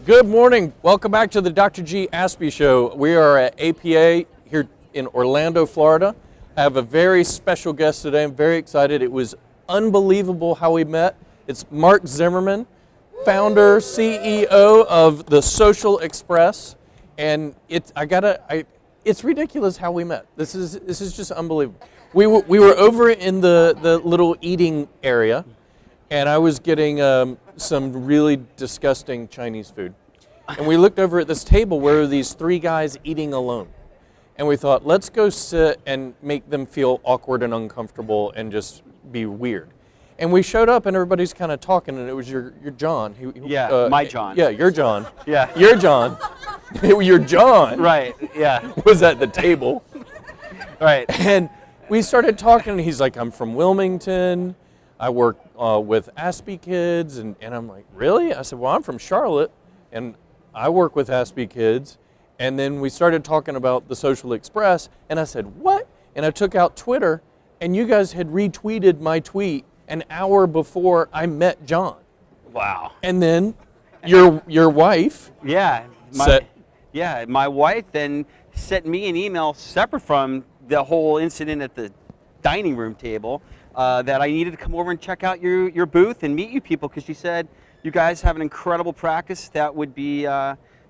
Good morning. Welcome back to the Dr. G. Aspie Show. We are at APA here in Orlando, Florida. I have a very special guest today. I'm very excited. It was unbelievable how we met. It's Marc Zimmerman, founder, CEO of the Social Express, and it's ridiculous how we met. This is just unbelievable. We were over in the little eating area, and I was getting some really disgusting Chinese food. And we looked over at this table where these three guys eating alone. And we thought, let's go sit and make them feel awkward and uncomfortable and just be weird. And we showed up and everybody's kind of talking, and it was your John. My John. Yeah, your John. Yeah. Your John. Your John. Right, yeah. Was at the table. Right. And we started talking, and he's like, I'm from Wilmington. I work with Aspie kids, and I'm like, really? I said, well, I'm from Charlotte, and I work with Aspie kids. And then we started talking about the Social Express, and I said, what? And I took out Twitter, and you guys had retweeted my tweet an hour before I met John. Wow. And then your wife my wife then sent me an email separate from the whole incident at the dining room table, that I needed to come over and check out your booth and meet you people, because she said you guys have an incredible practice that would be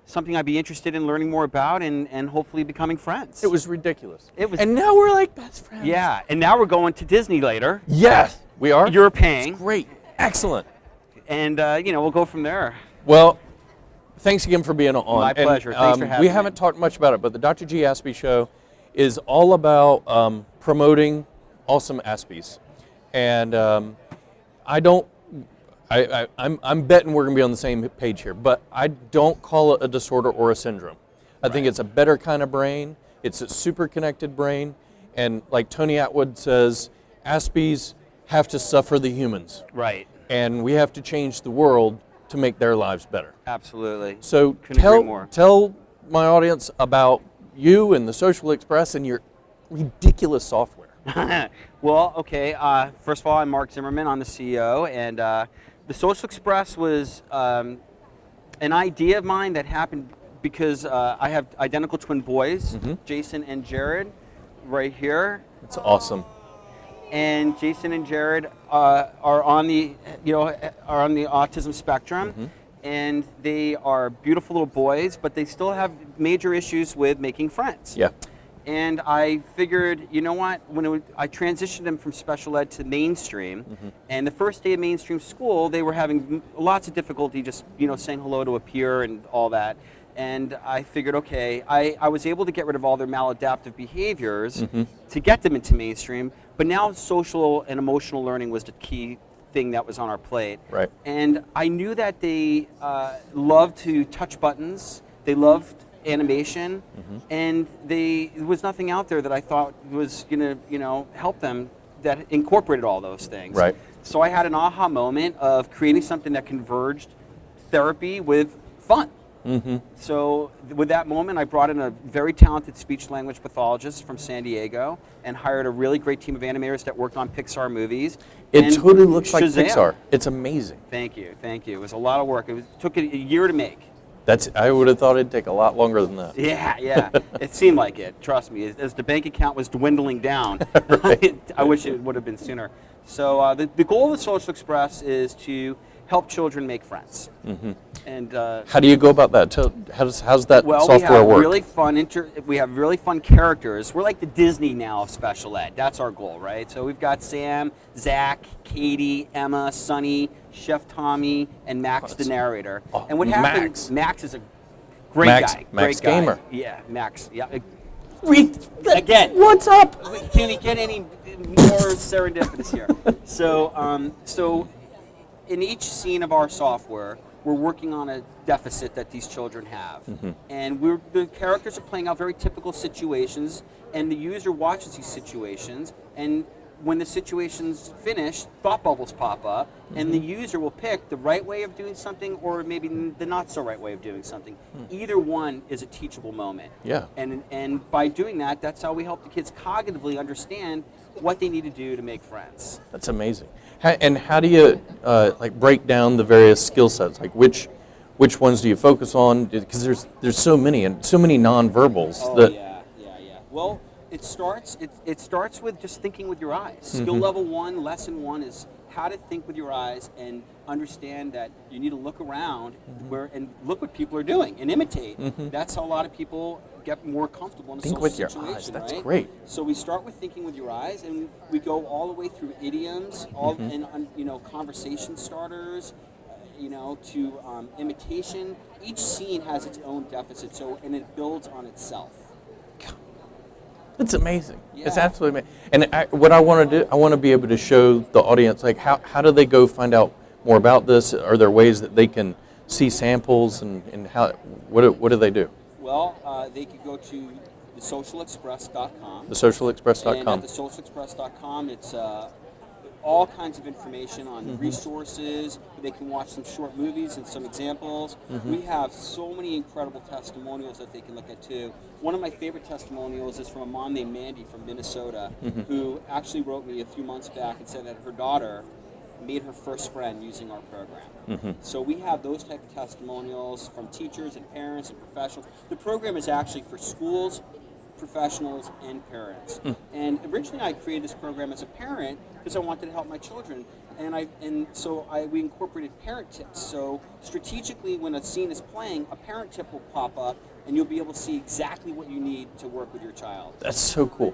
something I'd be interested in learning more about and hopefully becoming friends. It was ridiculous. And now we're like best friends. Yeah, and now we're going to Disney later. Yes, we are. You're paying. It's great. Excellent. And we'll go from there. Well, thanks again for being on. My pleasure. Thanks for having me. We haven't talked much about it, but the Dr. G. Aspie Show is all about promoting awesome Aspies. And I'm betting we're going to be on the same page here, but I don't call it a disorder or a syndrome. I think it's a better kind of brain. It's a super connected brain. And like Tony Atwood says, Aspies have to suffer the humans. Right. And we have to change the world to make their lives better. Absolutely. So tell my audience about you and the Social Express and your ridiculous software. Well, okay. First of all, I'm Marc Zimmerman. I'm the CEO, and the Social Express was an idea of mine that happened because I have identical twin boys, Jason and Jared, right here. That's awesome. And Jason and Jared are on the autism spectrum, and they are beautiful little boys, but they still have major issues with making friends. Yeah. And I figured, you know what, I transitioned them from special ed to mainstream, and the first day of mainstream school, they were having lots of difficulty just, saying hello to a peer and all that. And I figured, okay, I was able to get rid of all their maladaptive behaviors to get them into mainstream, but now social and emotional learning was the key thing that was on our plate. Right. And I knew that they loved to touch buttons, they loved animation, and there was nothing out there that I thought was going to, help them that incorporated all those things. Right. So I had an aha moment of creating something that converged therapy with fun. So with that moment, I brought in a very talented speech-language pathologist from San Diego and hired a really great team of animators that worked on Pixar movies. It totally looks like Shazam. Pixar. It's amazing. Thank you. It was a lot of work. It took a year to make. I would have thought it'd take a lot longer than that. Yeah. It seemed like it. Trust me. As the bank account was dwindling down, I wish it would have been sooner. So the goal of the Social Express is to help children make friends. And how do you go about that? How's that software work? We have really fun characters. We're like the Disney now of special ed. That's our goal, right? So we've got Sam, Zach, Katie, Emma, Sonny, Chef Tommy, and Max, the narrator. And what happens? Max is a great guy. Max Gamer. Yeah, Max. Yeah. Again, what's up? Can we get any more serendipitous here? So in each scene of our software, we're working on a deficit that these children have. And the characters are playing out very typical situations, and the user watches these situations, and when the situation's finished, thought bubbles pop up, and the user will pick the right way of doing something or maybe the not so right way of doing something. Either one is a teachable moment. Yeah. And by doing that, that's how we help the kids cognitively understand what they need to do to make friends. That's amazing. And how do you break down the various skill sets? Like which which ones do you focus on? Because there's so many and so many nonverbals. Oh yeah. Well, it starts with just thinking with your eyes. Skill level 1, lesson 1 is how to think with your eyes and understand that you need to look around and look what people are doing and imitate. That's how a lot of people get more comfortable in a social situation. Think with your eyes. That's right? great. So we start with thinking with your eyes, and we go all the way through idioms, and conversation starters, to imitation. Each scene has its own deficit, and it builds on itself. It's amazing. Yeah. It's absolutely amazing. And what I want to do, I want to be able to show the audience, like, how do they go find out more about this? Are there ways that they can see samples, and how? What do they do? Well, they could go to thesocialexpress.com. Thesocialexpress.com. And at thesocialexpress.com, it's all kinds of information on resources. They can watch some short movies and some examples. We have so many incredible testimonials that they can look at too. One of my favorite testimonials is from a mom named Mandy from Minnesota, who actually wrote me a few months back and said that her daughter made her first friend using our program. So we have those type of testimonials from teachers and parents and professionals. The program is actually for schools, professionals, and parents. And originally I created this program as a parent because I wanted to help my children. So we incorporated parent tips. So strategically, when a scene is playing, a parent tip will pop up, and you'll be able to see exactly what you need to work with your child. That's so cool.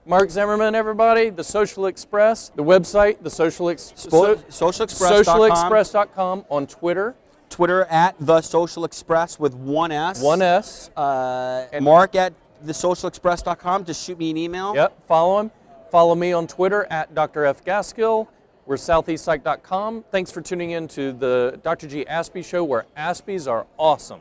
Marc Zimmerman, everybody, The Social Express, the website, socialexpress.com, on Twitter. Twitter at The Social Express with one S. One S. Mark at thesocialexpress.com. Just shoot me an email. Yep, follow him. Follow me on Twitter at Dr. F. Gaskill. We're southeastpsych.com. Thanks for tuning in to the Dr. G Aspie Show, where Aspies are awesome.